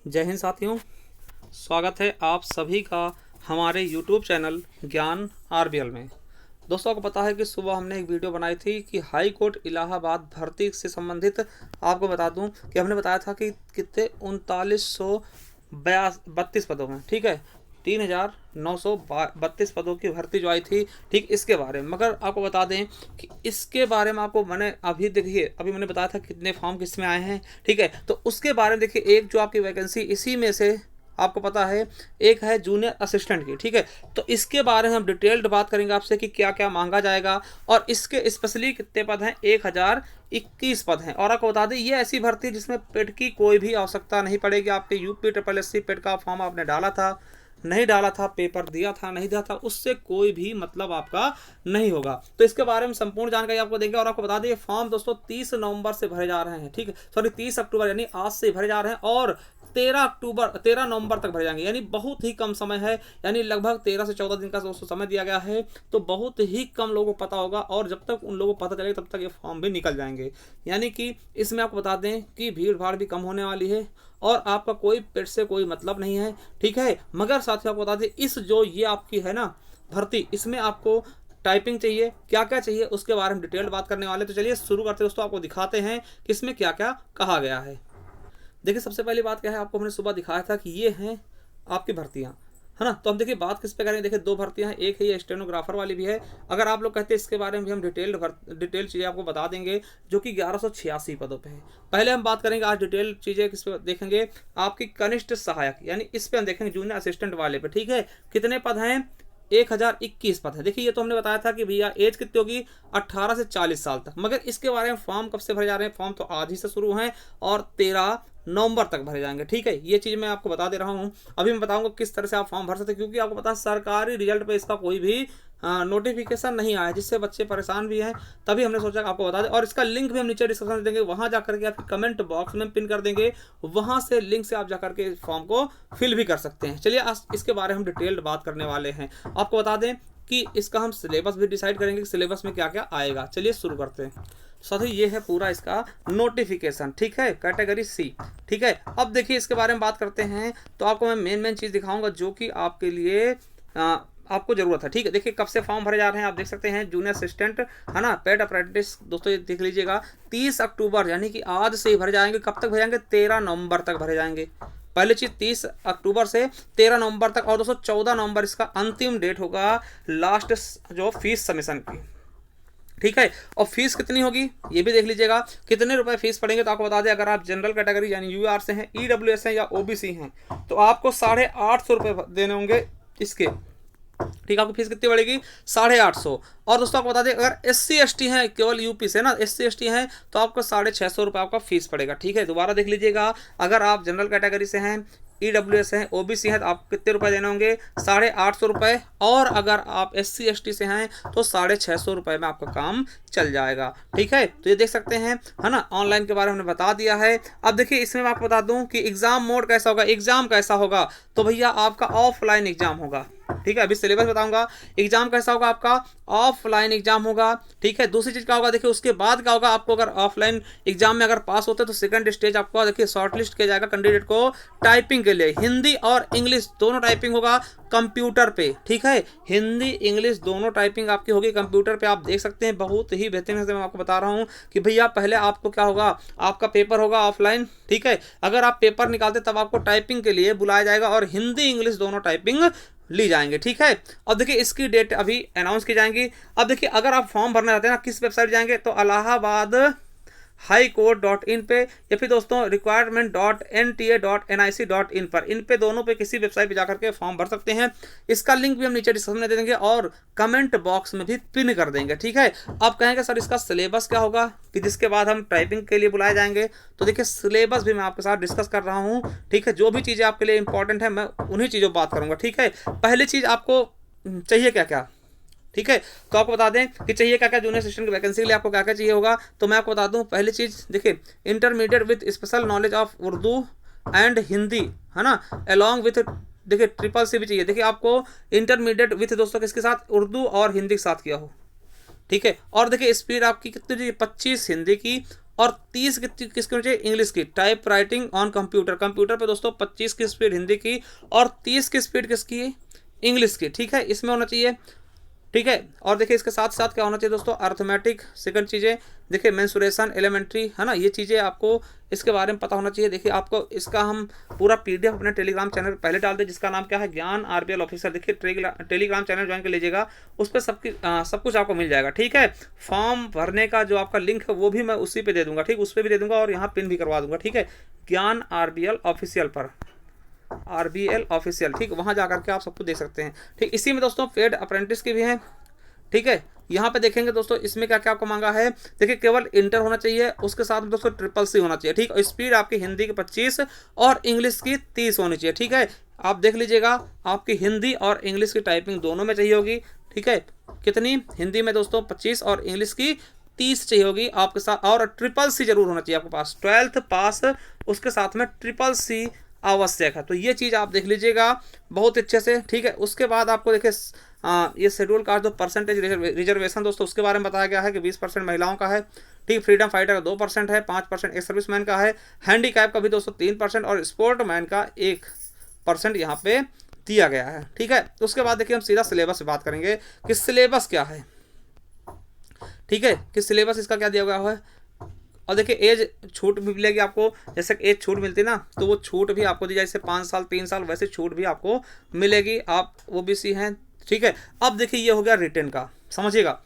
जय हिंद साथियों, स्वागत है आप सभी का हमारे YouTube चैनल ज्ञान आरबीएल में। दोस्तों, आपको पता है कि सुबह हमने एक वीडियो बनाई थी कि हाई कोर्ट इलाहाबाद भर्ती से संबंधित। आपको बता दूं कि हमने बताया था कि कितने 3932 पदों में, ठीक है, 3932 पदों की भर्ती जो आई थी, ठीक इसके बारे में। मगर आपको बता दें कि इसके बारे में आपको मैंने अभी मैंने बताया था कितने फॉर्म किस में आए हैं, ठीक है। तो उसके बारे में देखिए, एक जो आपकी वैकेंसी इसी में से आपको पता है, एक है जूनियर असिस्टेंट की, ठीक है। तो इसके बारे में हम डिटेल्ड बात करेंगे आपसे कि क्या क्या मांगा जाएगा और इसके स्पेशली कितने पद हैं। 1021 पद हैं। और आपको बता दें, ये ऐसी भर्ती जिसमें पेड की कोई भी आवश्यकता नहीं पड़ेगी। आपके UPSSC पेड का फॉर्म आपने डाला था, नहीं डाला था, पेपर दिया था, नहीं दिया था, उससे कोई भी मतलब आपका नहीं होगा। तो इसके बारे में संपूर्ण जानकारी आपको देंगे। और आपको बता दें, ये फॉर्म दोस्तों 30 नवंबर से भरे जा रहे हैं, ठीक है, सॉरी 30 अक्टूबर यानी आज से भरे जा रहे हैं और 13 नवंबर तक भरे जाएंगे, यानी बहुत ही कम समय है, यानी लगभग 13 से 14 दिन का दोस्तों समय दिया गया है। तो बहुत ही कम लोगों को पता होगा और जब तक उन लोगों को पता चलेगा तब तक ये फॉर्म भी निकल जाएंगे। यानी कि इसमें आपको बता दें कि भीड़ भाड़ भी कम होने वाली है और आपका कोई पेट से कोई मतलब नहीं है, ठीक है। मगर साथियों, आपको बता दें, इस जो ये आपकी है ना भर्ती, इसमें आपको टाइपिंग चाहिए, क्या क्या चाहिए उसके बारे में डिटेल बात करने वाले। तो चलिए शुरू करते हैं दोस्तों, आपको दिखाते हैं कि इसमें क्या क्या कहा गया है। देखिए, सबसे पहली बात क्या है, आपको हमने सुबह दिखाया था कि ये हैं आपकी भर्तियां, है ना। तो हम देखिए बात किस पे करें। देखिए, दो भर्तियां हैं, एक है ये स्टेनोग्राफर वाली भी है। अगर आप लोग कहते हैं इसके बारे में भी हम डिटेल चीज़ें आपको बता देंगे, जो कि 1186 पदों पे है। पहले हम बात करेंगे आज डिटेल चीज़ें किस पे देखेंगे, आपकी कनिष्ठ सहायक, यानी इस पे हम देखेंगे जूनियर असिस्टेंट वाले पे, ठीक है। कितने पद हैं? 1021 पद है। देखिए, ये तो हमने बताया था कि भैया एज कितनी होगी, 18 से 40 साल तक। मगर इसके बारे में फॉर्म कब से भरे जा रहे हैं? फॉर्म तो आज ही से शुरू हैं और 13 नवंबर तक भरे जाएंगे, ठीक है। ये चीज़ मैं आपको बता दे रहा हूँ। अभी मैं बताऊंगा किस तरह से आप फॉर्म भर सकते हैं, क्योंकि आपको पता है सरकारी रिजल्ट पे इसका कोई भी नोटिफिकेशन नहीं आया, जिससे बच्चे परेशान भी हैं। तभी हमने सोचा कि आपको बता दें, और इसका लिंक भी हम नीचे डिस्क्रिप्शन में देंगे, वहाँ जा करके आपके कमेंट बॉक्स में पिन कर देंगे, वहाँ से लिंक से आप जा करके फॉर्म को फिल भी कर सकते हैं। चलिए आज इसके बारे में हम डिटेल्ड बात करने वाले हैं। आपको बता दें कि इसका हम सिलेबस भी डिसाइड करेंगे कि सिलेबस में क्या क्या आएगा। चलिए शुरू करते हैं। साथियों, ये है पूरा इसका नोटिफिकेशन, ठीक है, कैटेगरी सी, ठीक है। अब देखिए इसके बारे में बात करते हैं, तो आपको मैं मेन चीज़ दिखाऊंगा जो कि आपके लिए आपको जरूरत है, ठीक है। देखिए कब से फॉर्म भरे जा रहे हैं, आप देख सकते हैं जूनियर असिस्टेंट, है ना, पेड अप्रेंटिस। दोस्तों ये देख लीजिएगा, 30 अक्टूबर यानी कि आज से ही भरे जाएंगे। कब तक भरे जाएंगे? 13 नवंबर तक भरे जाएंगे। पहली चीज 30 अक्टूबर से 13 नवंबर तक। और दोस्तों 14 नवंबर इसका अंतिम डेट होगा लास्ट जो फीस सबमिशन की, ठीक है। और फीस कितनी होगी ये भी देख लीजिएगा, कितने रुपए फीस पड़ेंगे। तो आपको बता दें, अगर आप जनरल कैटेगरी यानी UR से हैं, EWS हैं या OBC हैं, तो आपको 850 रुपये देने होंगे इसके, ठीक है। आपकी फीस कितनी पड़ेगी? 850। और दोस्तों आपको बता दें, अगर SC ST हैं, केवल यूपी से ना, SC ST हैं, तो आपको 650 रुपये आपका फीस पड़ेगा, ठीक है। दोबारा देख लीजिएगा, अगर आप जनरल कैटेगरी से हैं, EWS हैं, OBC हैं, तो आपको कितने रुपए देने होंगे? 850 रुपये। और अगर आप SC ST से हैं तो 650 रुपये में आपका काम चल जाएगा, ठीक है। तो ये देख सकते हैं, है ना, ऑनलाइन के बारे में हमने बता दिया है। अब देखिए इसमें मैं आपको बता दूं कि एग्जाम मोड कैसा होगा, एग्जाम कैसा होगा। तो भैया आपका ऑफलाइन एग्जाम होगा, ठीक है। अभी सिलेबस बताऊंगा। एग्जाम कैसा होगा आपका? ऑफलाइन एग्जाम होगा, ठीक है। दूसरी चीज क्या होगा, देखिए उसके बाद क्या होगा, आपको अगर ऑफलाइन एग्जाम में अगर पास होते हैं तो सेकंड स्टेज आपको देखिए शॉर्टलिस्ट किया जाएगा कैंडिडेट को टाइपिंग के लिए। हिंदी और इंग्लिश दोनों टाइपिंग होगा कंप्यूटर पे, ठीक है। हिंदी इंग्लिश दोनों टाइपिंग आपकी होगी कंप्यूटर पे। आप देख सकते हैं बहुत ही बेहतरीन से मैं आपको बता रहा हूँ कि भैया पहले आपको क्या होगा, आपका पेपर होगा ऑफलाइन, ठीक है। अगर आप पेपर निकालते तब आपको टाइपिंग के लिए बुलाया जाएगा और हिंदी इंग्लिश दोनों टाइपिंग ली जाएंगे, ठीक है। अब देखिए इसकी डेट अभी अनाउंस की जाएंगी। अब देखिए अगर आप फॉर्म भरना चाहते हैं ना, किस वेबसाइट जाएंगे, तो इलाहाबाद highcourt.in पे या फिर दोस्तों requirement.nta.nic.in पर, इन पे दोनों पे किसी वेबसाइट पे जाकर के फॉर्म भर सकते हैं। इसका लिंक भी हम नीचे डिस्क्रिप्शन में दे देंगे और कमेंट बॉक्स में भी पिन कर देंगे, ठीक है। आप कहेंगे सर इसका सिलेबस क्या होगा कि जिसके बाद हम टाइपिंग के लिए बुलाए जाएंगे। तो देखिए सिलेबस भी मैं आपके साथ डिस्कस कर रहा हूँ, ठीक है। जो भी चीज़ें आपके लिए इंपॉर्टेंट है मैं उन्हीं चीज़ों पर बात करूँगा, ठीक है। पहली चीज़ आपको चाहिए क्या क्या, ठीक है। तो आपको बता दें कि चाहिए क्या क्या जूनियर असिस्टेंट की वैकेंसी के लिए आपको क्या क्या चाहिए होगा। तो मैं आपको बता दूं, पहली चीज़ देखिए, intermediate with special knowledge of Urdu and Hindi, है ना, अलॉन्ग विथ, देखिए CCC भी चाहिए। देखिए आपको इंटरमीडिएट विथ दोस्तों किसके साथ? उर्दू और हिंदी के साथ किया हो, ठीक है। और देखिए स्पीड आपकी कितनी चाहिए? 25 हिंदी की और 30 किसकी होनी चाहिए, इंग्लिश की। Type writing on computer, computer पे दोस्तों 25 की स्पीड हिंदी की और 30 की स्पीड किसकी है, इंग्लिश की, ठीक है, इसमें होना चाहिए, ठीक है। और देखिए इसके साथ साथ क्या होना चाहिए दोस्तों, अर्थमेटिक, सेकंड चीज़ें देखिए मेंसुरेशन, एलिमेंट्री, है ना, ये चीज़ें आपको इसके बारे में पता होना चाहिए। देखिए आपको इसका हम पूरा पीडीएफ अपने टेलीग्राम चैनल पर पहले डाल दें, जिसका नाम क्या है, ज्ञान आरबीएल ऑफिसर। देखिए टेलीग्राम चैनल ज्वाइन कर लीजिएगा, उस पर सब कुछ आपको मिल जाएगा, ठीक है। फॉर्म भरने का जो आपका लिंक है वो भी मैं उसी पे दे दूंगा, ठीक, उस पर भी दे दूंगा और यहाँ पिन भी करवा दूंगा, ठीक है, ज्ञान आरबीएल ऑफिशियल पर, आरबीएल ऑफिशियल, ठीक, वहां जाकर के आप सबको देख सकते हैं, ठीक। इसी में दोस्तों पेड अप्रेंटिस की भी है, ठीक है। यहाँ पे देखेंगे दोस्तों इसमें क्या क्या आपको मांगा है, देखिए केवल इंटर होना चाहिए, उसके साथ में दोस्तों ट्रिपल सी होना चाहिए, ठीक, और स्पीड आपकी हिंदी की 25 और इंग्लिश की 30 होनी चाहिए, ठीक है। आप देख लीजिएगा आपकी हिंदी और इंग्लिश की टाइपिंग दोनों में चाहिए होगी, ठीक है, कितनी, हिंदी में दोस्तों 25 और इंग्लिश की 30 चाहिए होगी आपके साथ, और ट्रिपल सी जरूर होना चाहिए आपके पास, 12th पास, उसके साथ में ट्रिपल सी आवश्यक है। तो ये चीज़ आप देख लीजिएगा बहुत अच्छे से, ठीक है। उसके बाद आपको देखिए ये शेड्यूल कास्ट जो परसेंटेज रिजर्वेशन दोस्तों उसके बारे में बताया गया है कि 20% महिलाओं का है, ठीक, फ्रीडम फाइटर का 2% है, 5% एक सर्विसमैन का है, हैंडीकैप का भी दोस्तों 3% और स्पोर्टमैन का 1% यहाँ पे दिया गया है, ठीक है। तो उसके बाद देखिए हम सीधा सिलेबस से बात करेंगे कि सिलेबस क्या है, ठीक है, कि सिलेबस इसका क्या दिया गया है। और देखिए एज छूट भी मिलेगी आपको, जैसे एज छूट मिलती है ना, तो वो छूट भी आपको दी जाए, जैसे 5 साल 3 साल वैसे छूट भी आपको मिलेगी, आप ओबीसी हैं, ठीक है। अब देखिए ये हो गया रिटन का, समझिएगा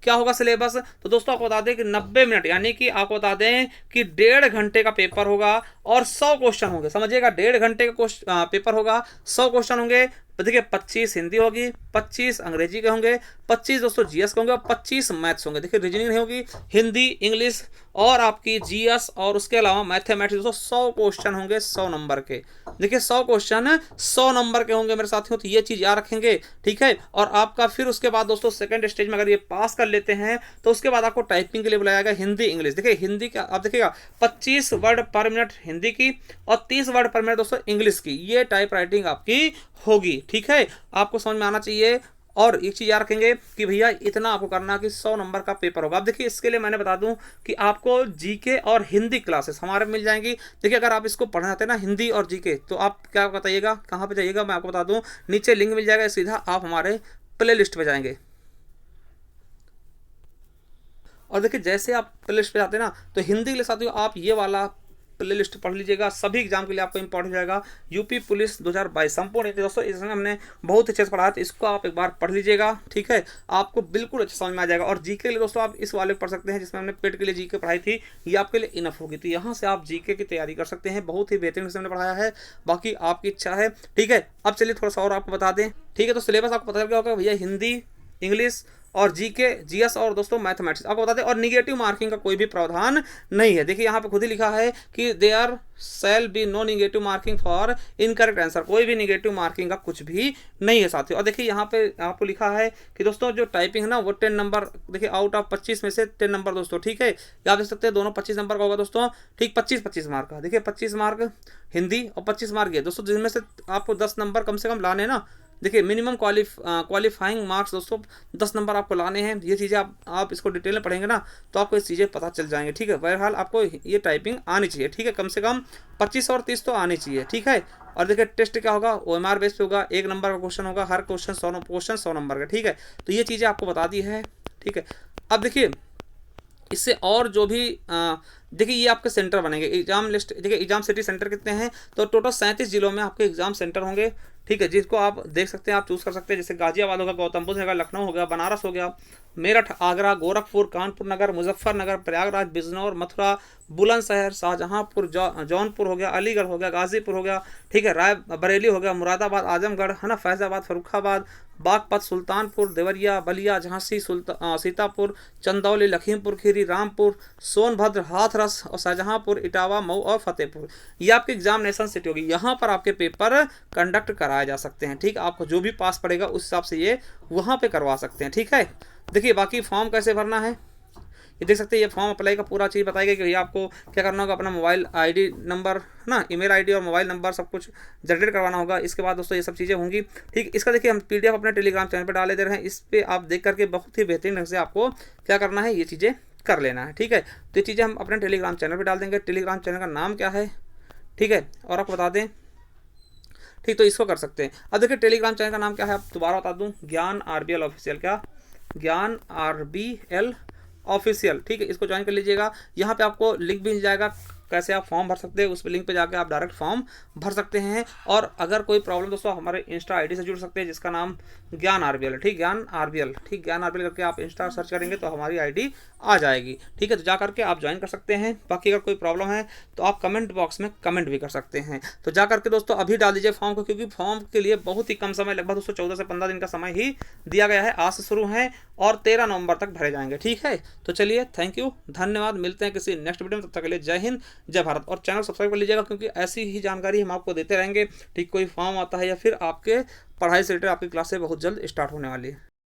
क्या होगा सिलेबस। तो दोस्तों आपको बता दें कि 90 मिनट, यानी कि आपको बता दें कि 1.5 घंटे का पेपर होगा और 100 क्वेश्चन होंगे, समझिएगा, 1.5 घंटे का पेपर होगा, 100 क्वेश्चन होंगे। तो देखिए 25 हिंदी होगी, 25 अंग्रेजी के होंगे, 25 दोस्तों जीएस के होंगे और 25 मैथ्स होंगे। देखिए रीजनिंग नहीं होगी, हिंदी, इंग्लिश और आपकी जीएस और उसके अलावा मैथमेटिक्स दोस्तों 100 क्वेश्चन होंगे 100 नंबर के। देखिए 100 क्वेश्चन 100 नंबर के होंगे मेरे साथियों, तो ये चीज़ याद रखेंगे, ठीक है। और आपका फिर उसके बाद दोस्तों सेकंड स्टेज में अगर ये पास कर लेते हैं तो उसके बाद आपको टाइपिंग के लिए बुलाया गया हिंदी इंग्लिश। देखिए हिंदी का आप देखिएगा 25 वर्ड पर मिनट हिंदी की और 30 वर्ड पर मिनट दोस्तों इंग्लिश की, ये टाइप राइटिंग आपकी होगी, ठीक है, आपको समझ में आना चाहिए। और एक चीज़ याद रखेंगे कि भैया इतना आपको करना कि 100 नंबर का पेपर होगा। अब देखिए इसके लिए मैंने बता दूं कि आपको जीके और हिंदी क्लासेस हमारे मिल जाएंगी। देखिए अगर आप इसको पढ़ना चाहते हैं ना हिंदी और जीके, तो आप क्या बताइएगा कहाँ पे जाइएगा, मैं आपको बता दूं नीचे लिंक मिल जाएगा, सीधा आप हमारे प्ले लिस्ट पे जाएंगे। और देखिए जैसे आप प्ले लिस्ट पे जाते हैं ना, तो हिंदी के लिए साथियों आप ये वाला प्ले लिस्ट पढ़ लीजिएगा, सभी एग्जाम के लिए आपको इंपॉर्टेंट जाएगा। यूपी पुलिस 2022 संपूर्ण दोस्तों इसमें हमने बहुत अच्छे से पढ़ा है, तो इसको आप एक बार पढ़ लीजिएगा, ठीक है, आपको बिल्कुल अच्छे समझ में आ जाएगा। और जीके के लिए दोस्तों आप इस वाले पढ़ सकते हैं जिसमें हमने पेट के लिए जीके पढ़ाई थी, ये आपके लिए इनफ होगी। तो यहाँ से आप जीके की तैयारी कर सकते हैं, बहुत ही बेहतरीन से हमने पढ़ाया है, बाकी आपकी इच्छा है, ठीक है। अब चलिए थोड़ा सा और आपको बता दें, ठीक है। तो सिलेबस आपको पता चल गया होगा भैया, हिंदी, इंग्लिश और जीके, जीएस और दोस्तों मैथमेटिक्स आपको बता दें। और निगेटिव मार्किंग का कोई भी प्रावधान नहीं है। देखिए यहाँ पे खुद ही लिखा है कि there shall be no negative marking for incorrect answer, कोई भी निगेटिव मार्किंग का कुछ भी नहीं है साथियों। और देखिए यहाँ पे आपको लिखा है कि दोस्तों जो टाइपिंग है ना वो 10 नंबर, देखिए आउट ऑफ 25 में से 10 नंबर दोस्तों, ठीक है, आप देख सकते हैं दोनों 25 नंबर का होगा दोस्तों, ठीक, 25-25 मार्क का। देखिए 25 मार्क हिंदी और 25 मार्क ये दोस्तों, जिनमें से आपको 10 नंबर कम से कम लाने ना। देखिए मिनिमम क्वालिफाइंग मार्क्स दोस्तों 10 नंबर आपको लाने हैं। ये चीज़ें आप इसको डिटेल में पढ़ेंगे ना तो आपको ये चीज़ें पता चल जाएंगे, ठीक है। बहरहाल आपको ये टाइपिंग आनी चाहिए, ठीक है, कम से कम 25 और 30 तो आनी चाहिए, ठीक है। और देखिए टेस्ट क्या होगा, OMR बेस पे होगा, 1 नंबर का क्वेश्चन होगा, हर क्वेश्चन 100 नंबर का, ठीक है। तो ये चीज़ें आपको बता दी है, ठीक है। अब देखिए इससे और जो भी देखिए ये आपके सेंटर बनेंगे, एग्जाम लिस्ट, देखिए एग्जाम सिटी सेंटर कितने हैं, तो टोटल 37 जिलों में आपके एग्जाम सेंटर होंगे, ठीक है, जिसको आप देख सकते हैं, आप चूज कर सकते हैं, जैसे गाजियाबाद होगा, गौतम बुद्ध होगा, लखनऊ हो गया, बनारस हो गया, मेरठ, आगरा, गोरखपुर, कानपुर नगर, मुजफ्फरनगर, प्रयागराज, बिजनौर, मथुरा, बुलंदशहर, शाहजहांपुर, जौनपुर हो गया, अलीगढ़ हो गया, गाजीपुर हो गया, ठीक है, राय बरेली हो गया, मुरादाबाद, आजमगढ़, है ना, फैजाबाद, फर्रुखाबाद, बागपत, सुल्तानपुर, देवरिया, बलिया, झांसी, सीतापुर, चंदौली, लखीमपुर खीरी, रामपुर, सोनभद्र, हाथरस और शाहजहांपुर, इटावा, मऊ और फतेहपुर, ये आपकी एग्जामिनेशन सिटी होगी। यहाँ पर आपके पेपर कंडक्ट कराए जा सकते हैं, ठीक, आपको जो भी पास पड़ेगा उस हिसाब से ये वहाँ पे करवा सकते हैं, ठीक है। देखिए बाकी फॉर्म कैसे भरना है ये देख सकते हैं, ये फॉर्म अप्लाई का पूरा चीज़ बताएगा कि भैया आपको क्या करना होगा, अपना मोबाइल आईडी नंबर है ना, ईमेल आईडी और मोबाइल नंबर सब कुछ जनरेट करवाना होगा। इसके बाद दोस्तों ये सब चीज़ें होंगी, ठीक। इसका देखिए हम पीडीएफ अपने टेलीग्राम चैनल पर डाले दे रहे हैं, इस पर आप देख करके बहुत ही बेहतरीन ढंग से आपको क्या करना है ये चीज़ें कर लेना है। ठीक है, तो ये चीज़ें हम अपने टेलीग्राम चैनल पर डाल देंगे। टेलीग्राम चैनल का नाम क्या है, ठीक है, और आपको बता दें, ठीक, तो इसको कर सकते हैं। अब देखिए टेलीग्राम चैनल का नाम क्या है, अब दोबारा बता दूं, ज्ञान RBL ऑफिशियल, क्या, ज्ञान RBL ऑफिशियल। ठीक है, इसको ज्वाइन कर लीजिएगा। यहाँ पे आपको लिंक भी मिल जाएगा कैसे आप फॉर्म भर सकते हैं, उस लिंक पे जाके आप डायरेक्ट फॉर्म भर सकते हैं। और अगर कोई प्रॉब्लम दोस्तों हमारे इंस्टा आईडी से जुड़ सकते हैं जिसका नाम ज्ञान RBL है। ठीक, ज्ञान RBL, ठीक, ज्ञान RBL करके आप इंस्टा सर्च करेंगे तो हमारी आईडी आ जाएगी। ठीक है, तो जा करके आप ज्वाइन कर सकते हैं। बाकी अगर कोई प्रॉब्लम है तो आप कमेंट बॉक्स में कमेंट भी कर सकते हैं। तो जा करके दोस्तों अभी डाल दीजिए फॉर्म को, क्योंकि फॉर्म के लिए बहुत ही कम समय, लगभग दोस्तों 14 से 15 दिन का समय ही दिया गया है। आज से शुरू है और 13 नवंबर तक भरे जाएंगे। ठीक है, तो चलिए, थैंक यू, धन्यवाद, मिलते हैं किसी नेक्स्ट वीडियो में। तब तक के लिए जय हिंद, जय भारत। और चैनल सब्सक्राइब कर लीजिएगा, क्योंकि ऐसी ही जानकारी हम आपको देते रहेंगे। ठीक, कोई फॉर्म आता है या फिर आपके पढ़ाई से रिलेटेड आपकी क्लासें बहुत जल्द स्टार्ट होने वाली है।